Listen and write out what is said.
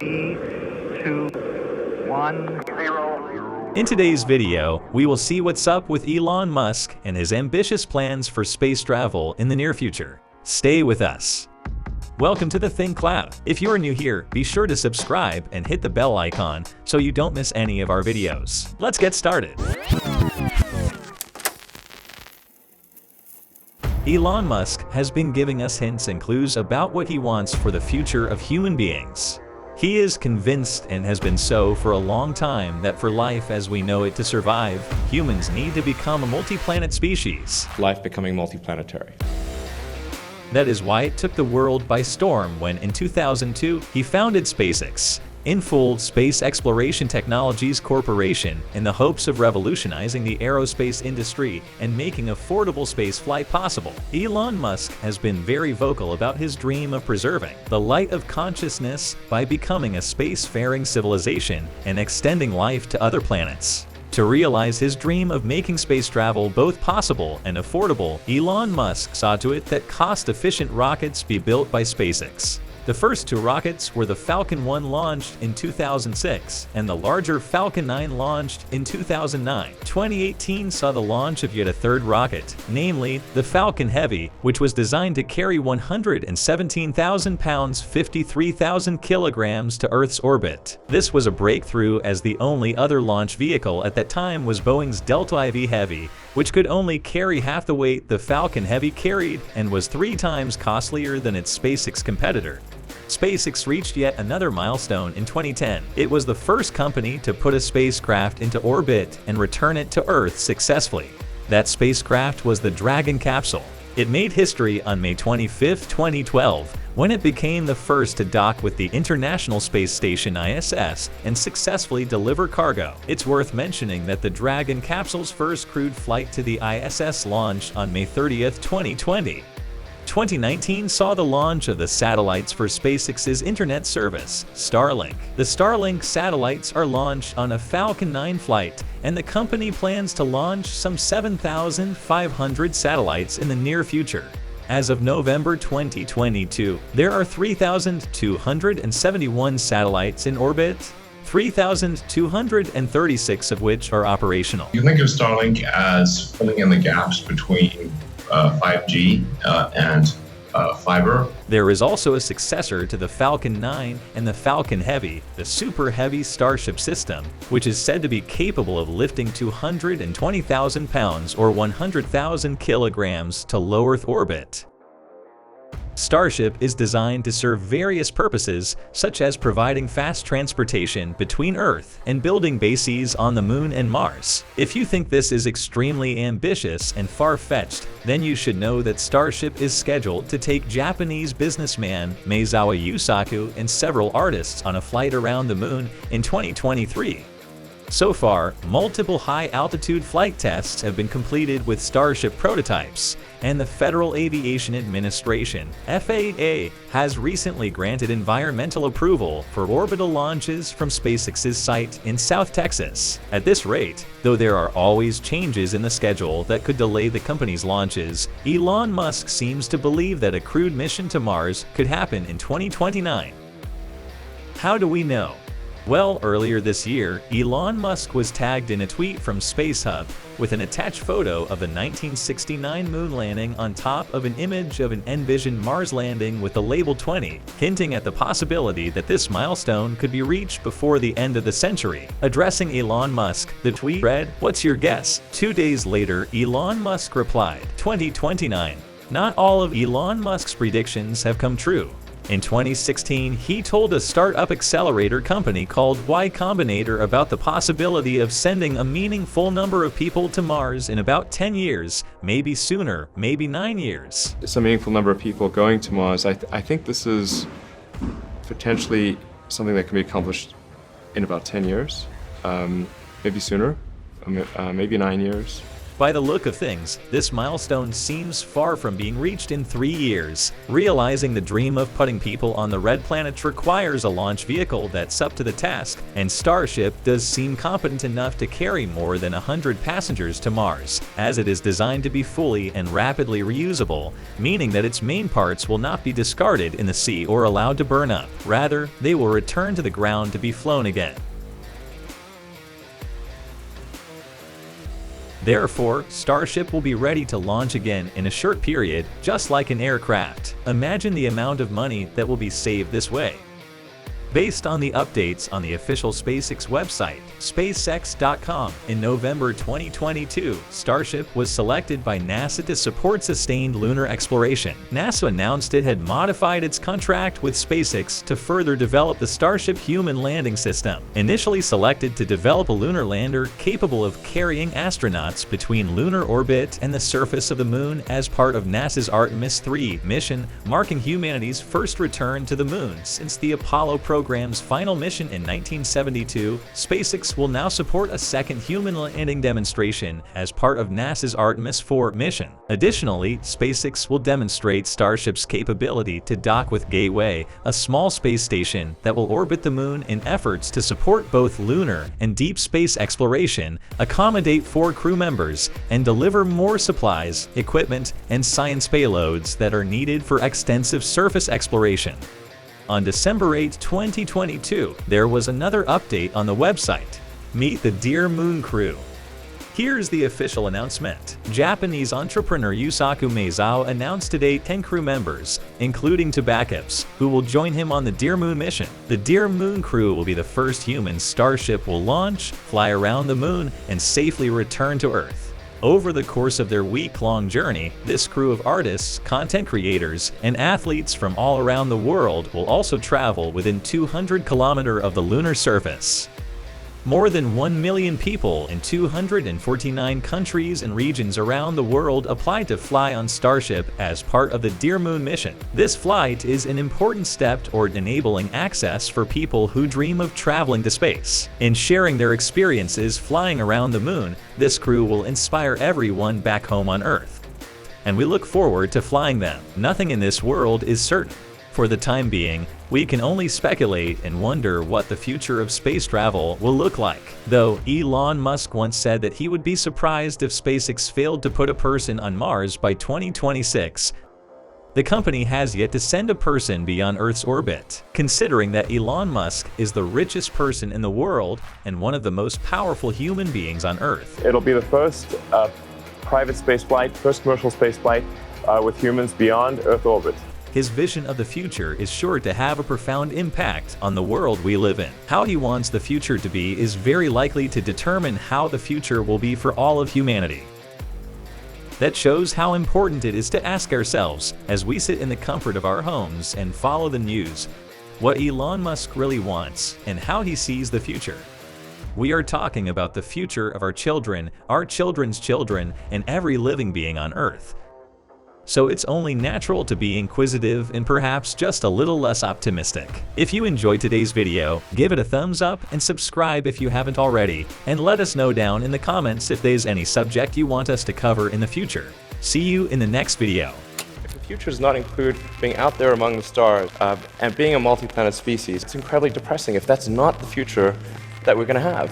2, 1, 0. In today's video, we will see what's up with Elon Musk and his ambitious plans for space travel in the near future. Stay with us. Welcome to the Think Cloud. If you are new here, be sure to subscribe and hit the bell icon so you don't miss any of our videos. Let's get started. Elon Musk has been giving us hints and clues about what he wants for the future of human beings. He is convinced, and has been so for a long time, that for life as we know it to survive, humans need to become a multi-planet species. Life becoming multi-planetary. That is why it took the world by storm when, in 2002, he founded SpaceX, in-full Space Exploration Technologies Corporation, in the hopes of revolutionizing the aerospace industry and making affordable spaceflight possible. Elon Musk has been very vocal about his dream of preserving the light of consciousness by becoming a spacefaring civilization and extending life to other planets. To realize his dream of making space travel both possible and affordable, Elon Musk saw to it that cost-efficient rockets be built by SpaceX. The first two rockets were the Falcon 1 launched in 2006 and the larger Falcon 9 launched in 2009. 2018 saw the launch of yet a third rocket, namely the Falcon Heavy, which was designed to carry 117,000 pounds, 53,000 kilograms to Earth's orbit. This was a breakthrough, as the only other launch vehicle at that time was Boeing's Delta IV Heavy, which could only carry half the weight the Falcon Heavy carried and was 3 times costlier than its SpaceX competitor. SpaceX reached yet another milestone in 2010. It was the first company to put a spacecraft into orbit and return it to Earth successfully. That spacecraft was the Dragon capsule. It made history on May 25, 2012, when it became the first to dock with the International Space Station ISS and successfully deliver cargo. It's worth mentioning that the Dragon capsule's first crewed flight to the ISS launched on May 30, 2020. 2019 saw the launch of the satellites for SpaceX's internet service, Starlink. The Starlink satellites are launched on a Falcon 9 flight, and the company plans to launch some 7,500 satellites in the near future. As of November 2022, there are 3,271 satellites in orbit, 3,236 of which are operational. You think of Starlink as filling in the gaps between 5G and fiber. There is also a successor to the Falcon 9 and the Falcon Heavy, the Super Heavy Starship system, which is said to be capable of lifting 220,000 pounds or 100,000 kilograms to low Earth orbit. Starship is designed to serve various purposes, such as providing fast transportation between Earth and building bases on the Moon and Mars. If you think this is extremely ambitious and far-fetched, then you should know that Starship is scheduled to take Japanese businessman Maezawa Yusaku and several artists on a flight around the Moon in 2023. So far, multiple high-altitude flight tests have been completed with Starship prototypes, and the Federal Aviation Administration (FAA) has recently granted environmental approval for orbital launches from SpaceX's site in South Texas. At this rate, though there are always changes in the schedule that could delay the company's launches, Elon Musk seems to believe that a crewed mission to Mars could happen in 2029. How do we know? Well, earlier this year, Elon Musk was tagged in a tweet from SpaceHub with an attached photo of the 1969 moon landing on top of an image of an envisioned Mars landing with the label 20, hinting at the possibility that this milestone could be reached before the end of the century. Addressing Elon Musk, the tweet read, "What's your guess?" 2 days later, Elon Musk replied, 2029. Not all of Elon Musk's predictions have come true. In 2016, he told a startup accelerator company called Y Combinator about the possibility of sending a meaningful number of people to Mars in about 10 years, maybe sooner, maybe 9 years. It's a meaningful number of people going to Mars. I think this is potentially something that can be accomplished in about 10 years, maybe sooner, maybe 9 years. By the look of things, this milestone seems far from being reached in 3 years. Realizing the dream of putting people on the red planet requires a launch vehicle that's up to the task, and Starship does seem competent enough to carry more than 100 passengers to Mars, as it is designed to be fully and rapidly reusable, meaning that its main parts will not be discarded in the sea or allowed to burn up. Rather, they will return to the ground to be flown again. Therefore, Starship will be ready to launch again in a short period, just like an aircraft. Imagine the amount of money that will be saved this way. Based on the updates on the official SpaceX website, SpaceX.com, in November 2022, Starship was selected by NASA to support sustained lunar exploration. NASA announced it had modified its contract with SpaceX to further develop the Starship human landing system. Initially selected to develop a lunar lander capable of carrying astronauts between lunar orbit and the surface of the Moon as part of NASA's Artemis 3 mission, marking humanity's first return to the Moon since the Apollo program's final mission in 1972, SpaceX will now support a second human landing demonstration as part of NASA's Artemis 4 mission. Additionally, SpaceX will demonstrate Starship's capability to dock with Gateway, a small space station that will orbit the Moon in efforts to support both lunar and deep space exploration, accommodate 4 crew members, and deliver more supplies, equipment, and science payloads that are needed for extensive surface exploration. On December 8, 2022, there was another update on the website. Meet the Dear Moon crew. Here's the official announcement. Japanese entrepreneur Yusaku Maezawa announced today 10 crew members, including 2 backups, who will join him on the Dear Moon mission. The Dear Moon crew will be the first human Starship will launch, fly around the Moon, and safely return to Earth. Over the course of their week-long journey, this crew of artists, content creators, and athletes from all around the world will also travel within 200 km of the lunar surface. More than 1 million people in 249 countries and regions around the world applied to fly on Starship as part of the Dear Moon mission. This flight is an important step toward enabling access for people who dream of traveling to space. In sharing their experiences flying around the Moon, this crew will inspire everyone back home on Earth. And we look forward to flying them. Nothing in this world is certain. For the time being, we can only speculate and wonder what the future of space travel will look like. Though Elon Musk once said that he would be surprised if SpaceX failed to put a person on Mars by 2026, the company has yet to send a person beyond Earth's orbit. Considering that Elon Musk is the richest person in the world and one of the most powerful human beings on Earth. It'll be the first private space flight, first commercial space flight with humans beyond Earth orbit. His vision of the future is sure to have a profound impact on the world we live in. How he wants the future to be is very likely to determine how the future will be for all of humanity. That shows how important it is to ask ourselves, as we sit in the comfort of our homes and follow the news, what Elon Musk really wants and how he sees the future. We are talking about the future of our children, our children's children, and every living being on Earth. So it's only natural to be inquisitive and perhaps just a little less optimistic. If you enjoyed today's video, give it a thumbs up and subscribe if you haven't already, and let us know down in the comments if there's any subject you want us to cover in the future. See you in the next video. If the future does not include being out there among the stars and being a multi-planet species, it's incredibly depressing if that's not the future that we're going to have.